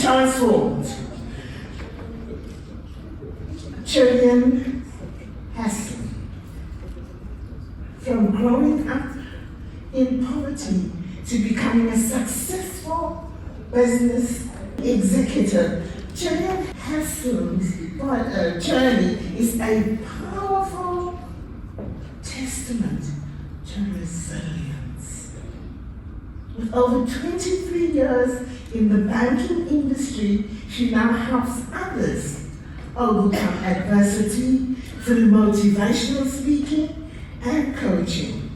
transformed. Jillian Haslam, from growing up in poverty to becoming a successful business executive, Jillian Haslam's journey is a powerful testament to resilience. With over 23 years in the banking industry, she now helps others overcome adversity through motivational speaking and coaching.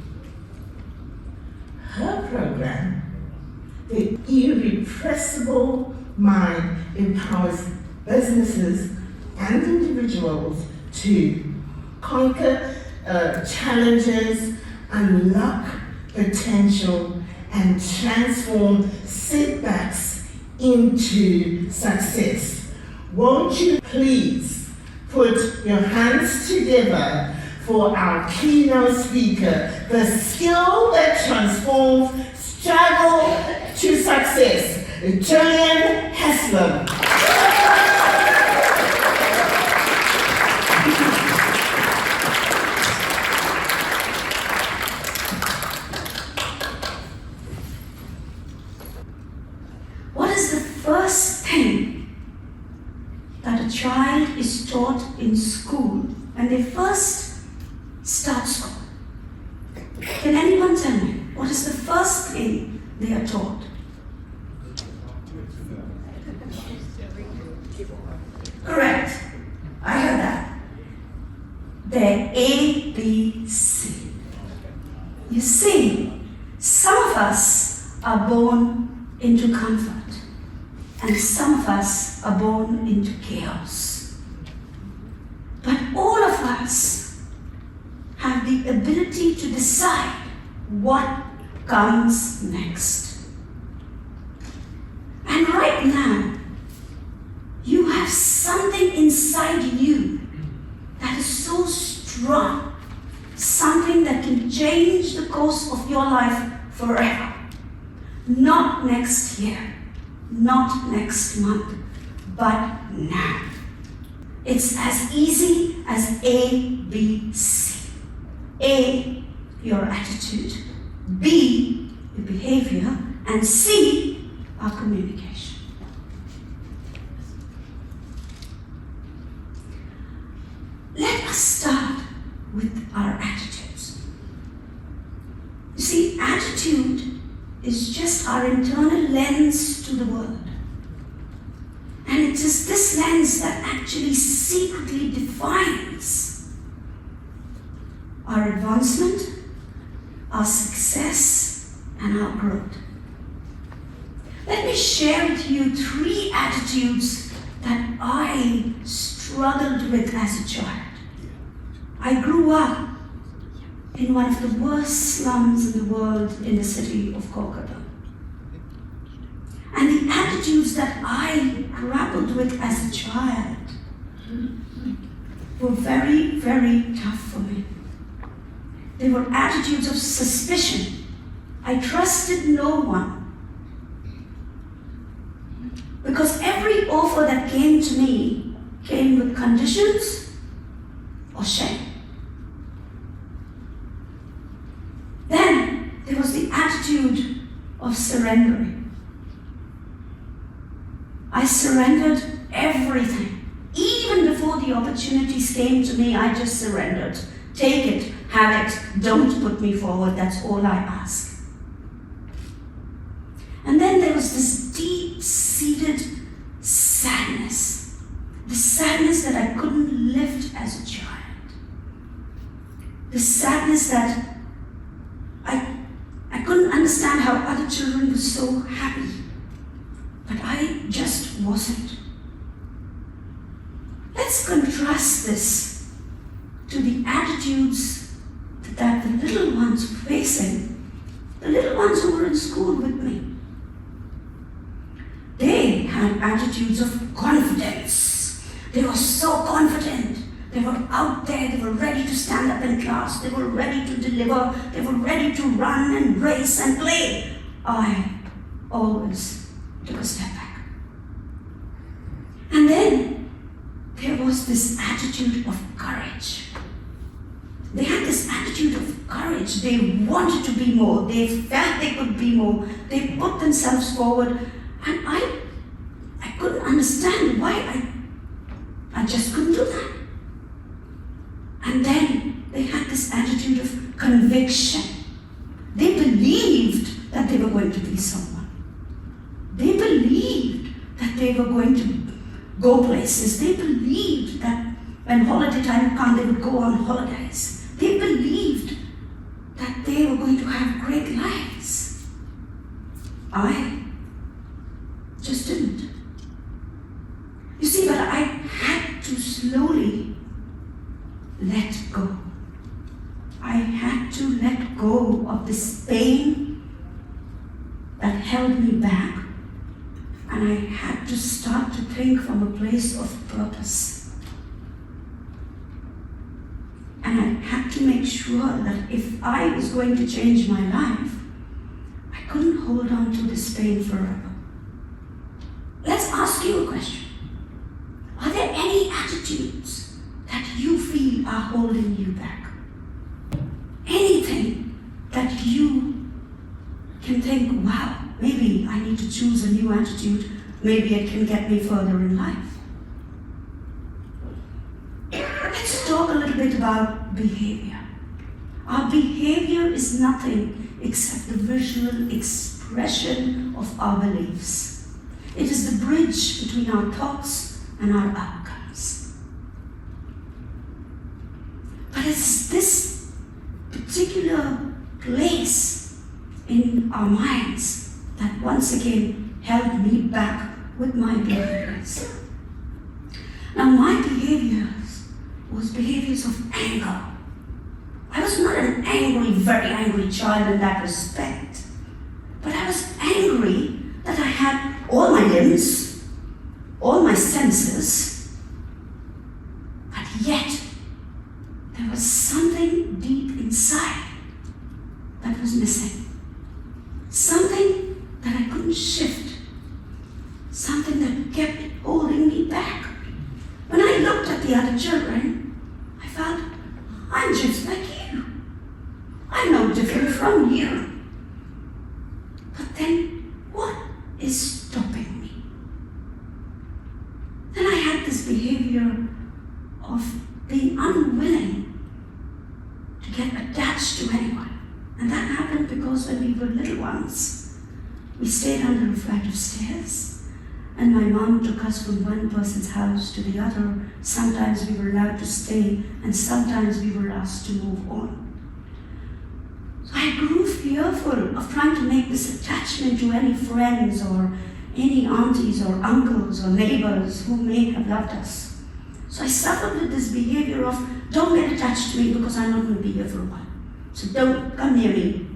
Her program, The Irrepressible Mind, empowers businesses and individuals to conquer challenges, unlock potential, and transform setbacks into success. Won't you please put your hands together for our keynote speaker, the skill that transforms struggle to success, Jillian Haslam. What is the first thing that a child is taught in school when they first start school? Can anyone tell me what is the first thing they are taught? Correct. I heard that. Their ABC. You see, some of us are born into comfort, and some of us are born into chaos. But all of us have the ability to decide what comes next. And right now, you have something inside you that is so strong, something that can change the course of your life forever. Not next year, not next month, but now. It's as easy as A, B, C. A, your attitude. B, your behavior. And C, our communication. Let us start with our attitudes. You see, attitude is just our internal lens to the world. And it is this lens that actually secretly defines our advancement, our success, and our growth. Let me share with you 3 attitudes that I struggled with as a child. I grew up in one of the worst slums in the world in the city of Kolkata. And the attitudes that I grappled with as a child were very, very tough for me. They were attitudes of suspicion. I trusted no one. Because every offer that came to me came with conditions or shame. Then there was the attitude of surrendering. I surrendered everything. Even before the opportunities came to me, I just surrendered. Take it, have it, don't put me forward, that's all I ask. And then there was this deep-seated sadness. The sadness that I couldn't lift as a child. The sadness that I couldn't understand how other children were so happy. But I just wasn't. Let's contrast this to the attitudes that the little ones were facing, the little ones who were in school with me. They had attitudes of confidence. They were so confident. They were out there, they were ready to stand up in class, they were ready to deliver, they were ready to run and race and play. I always took a step back. was this attitude of courage. They had this attitude of courage. They wanted to be more. They felt they could be more. They put themselves forward. And I couldn't understand why I just couldn't do that. And then they had this attitude of conviction. They believed that they were going to be someone. They believed that they were going to go places. They believed that when holiday time came, they would go on holidays. They believed that they were going to have great lives. I just didn't. You see, but I had to slowly let go. I had to let go of this pain that held me back, and I had to start to think from a place of purpose. And I had to make sure that if I was going to change my life, I couldn't hold on to this pain forever. Let's ask you a question. Are there any attitudes that you feel are holding you back? Anything that you can think, wow, maybe I need to choose a new attitude, maybe it can get me further in life. Let's talk a little bit about behavior. Our behavior is nothing except the visual expression of our beliefs. It is the bridge between our thoughts and our outcomes. But it's this particular place in our minds that once again held me back with my behaviors. Now my behaviors was behaviors of anger. I was not an angry, very angry child in that respect, but I was angry that I had all my limbs, all my senses, but yet there was something deep inside that was missing. Something that I couldn't shift. Something that kept holding me back. When I looked at the other children, I felt, I'm just like you. I'm no different from you. But then, what is stopping me? Then I had this behavior of being unwilling to get attached to anyone. And that happened because when we were little ones, we stayed under a flight of stairs. And my mom took us from one person's house to the other. Sometimes we were allowed to stay, and sometimes we were asked to move on. So I grew fearful of trying to make this attachment to any friends or any aunties or uncles or neighbors who may have loved us. So I suffered with this behavior of, don't get attached to me because I'm not going to be here for a while. So don't come near me.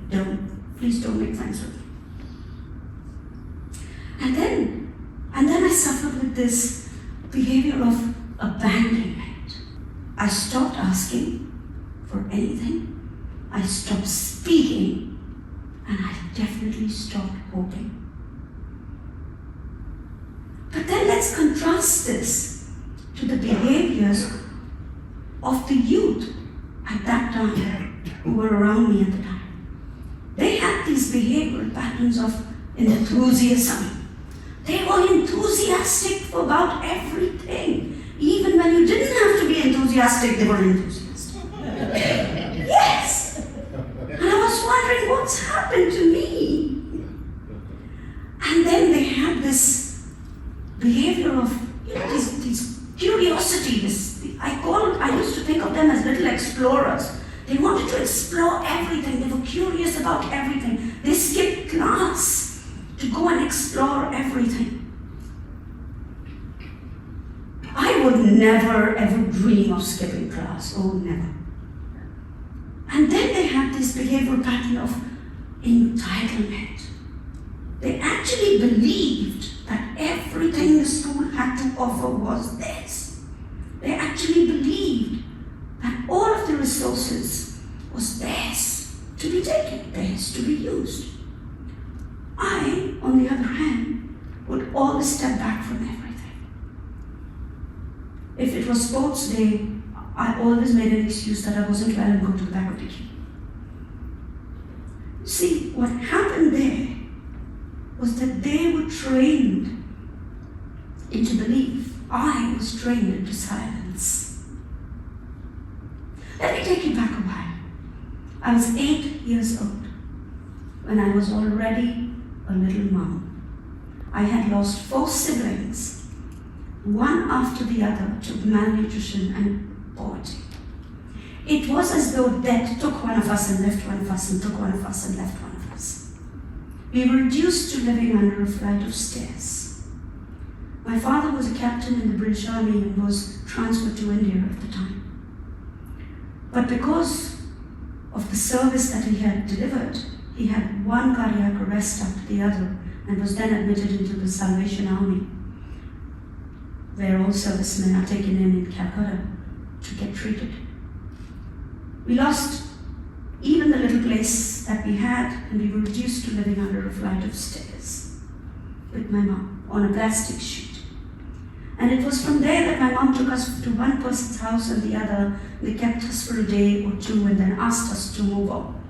Please don't make friends with me. And then I suffered with this behavior of abandonment. I stopped asking for anything. I stopped speaking, and I definitely stopped hoping. But then let's contrast this to the behaviors of the youth at that time who were around me at the time. They had these behavioral patterns of enthusiasm. They were enthusiastic for about everything. Even when you didn't have to be enthusiastic, they were enthusiastic. Yes! And I was wondering what's happened to me. And then they had this behavior of, this curiosity. I used to think of them as little explorers. They wanted to explore everything. They were curious about everything. They skipped class to go and explore everything. I would never ever dream of skipping class. Oh, never. And then they had this behavioral pattern of entitlement. They actually believed that everything the school had to offer was theirs. They actually believed that all of the resources was theirs to be taken, theirs to be used. I, on the other hand, would always step back from everything. If it was sports day, I always made an excuse that I wasn't well and go to the back of the queue. See, what happened there was that they were trained into belief. I was trained into silence. Let me take you back a while. I was 8 years old when I was already a little mom. I had lost 4 siblings, one after the other, to malnutrition and poverty. It was as though death took one of us and left one of us and took one of us and left one of us. We were reduced to living under a flight of stairs. My father was a captain in the British Army and was transferred to India at the time. But because of the service that he had delivered, he had one cardiac arrest after the other and was then admitted into the Salvation Army, where all servicemen are taken in Calcutta to get treated. We lost even the little place that we had, and we were reduced to living under a flight of stairs with my mom on a plastic sheet. And it was from there that my mom took us to one person's house and the other. They kept us for a day or two and then asked us to move on.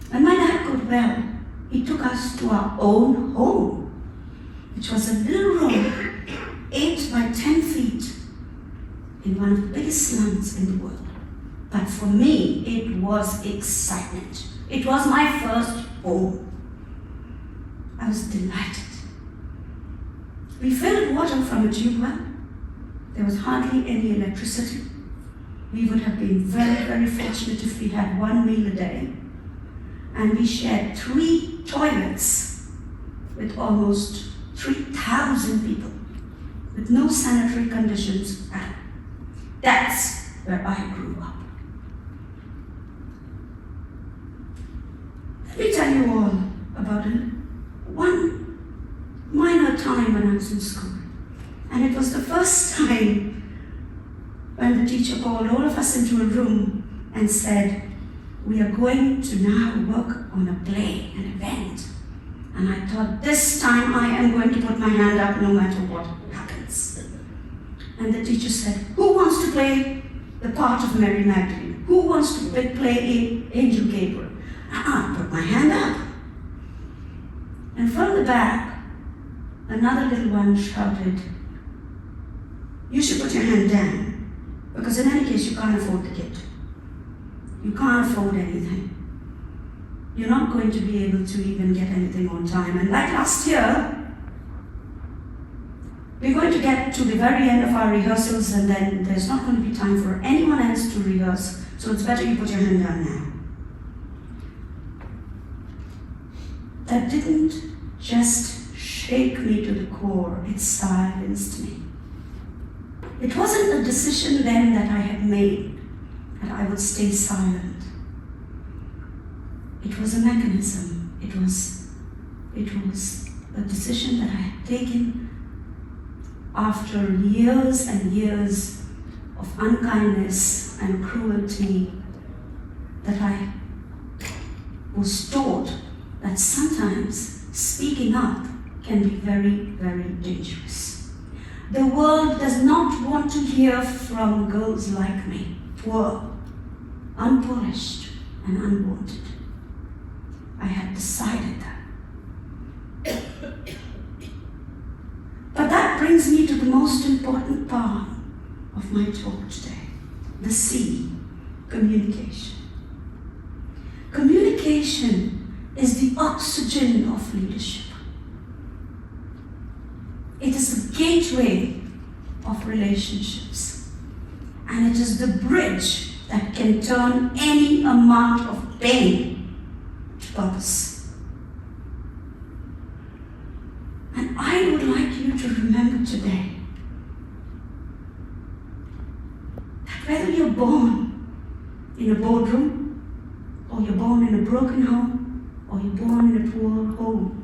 When my dad got well, he took us to our own home, which was a little room, 8 by 10 feet, in one of the biggest slums in the world. But for me, it was excitement. It was my first home. I was delighted. We filled water from a tube well. There was hardly any electricity. We would have been very, very fortunate if we had 1 meal a day. And we shared 3 toilets with almost 3,000 people, with no sanitary conditions at all. That's where I grew up. Let me tell you all about one minor time when I was in school. And it was the first time when the teacher called all of us into a room and said, "We are going to now work on a play, an event." And I thought, this time I am going to put my hand up no matter what happens. And the teacher said, "Who wants to play the part of Mary Magdalene? Who wants to play Angel Gabriel?" I put my hand up. And from the back, another little one shouted, "You should put your hand down, because in any case you can't afford the kit. You can't afford anything. You're not going to be able to even get anything on time. And like last year, we're going to get to the very end of our rehearsals and then there's not going to be time for anyone else to rehearse, so it's better you put your hand down now." That didn't just shake me to the core, it silenced me. It wasn't a decision then that I had made that I would stay silent. It was a mechanism. It was a decision that I had taken after years and years of unkindness and cruelty, that I was taught that sometimes speaking up can be very, very dangerous. The world does not want to hear from girls like me, poor, unpolished, and unwanted. I had decided that. But that brings me to the most important part of my talk today, the C, communication. Communication is the oxygen of leadership. It is the gateway of relationships, and it is the bridge that can turn any amount of pain to purpose. And I would like you to remember today that whether you're born in a boardroom, or you're born in a broken home, or you're born in a poor home,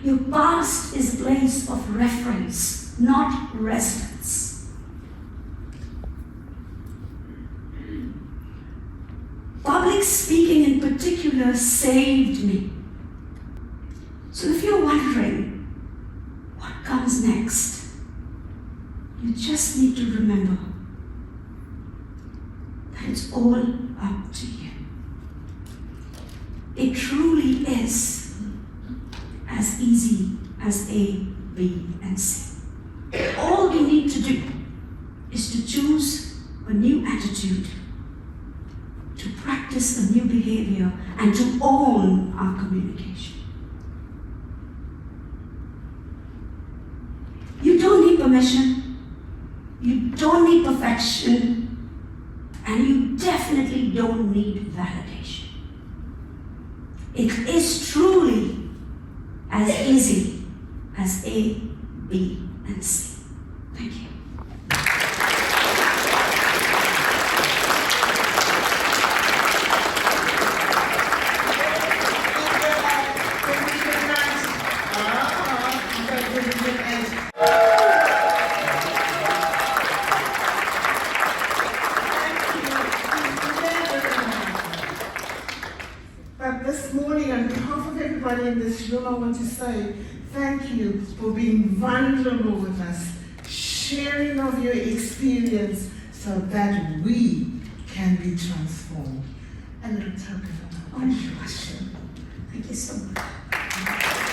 your past is a place of reference, not residence. Public speaking in particular saved me. So if you're wondering what comes comes next, you just need to remember that it's all up to you. It truly is as easy as A, B, and C. All we need to do is to choose a new attitude, to practice a new behavior, and to own our communication. You don't need permission, you don't need perfection, and you definitely don't need validation. It is truly as easy as A, B, and C. Thank you. But this morning, on behalf of everybody in this room, I want to say thank you for being vulnerable with us, sharing of your experience so that we can be transformed. A little token of Oh my gosh. Thank you so much.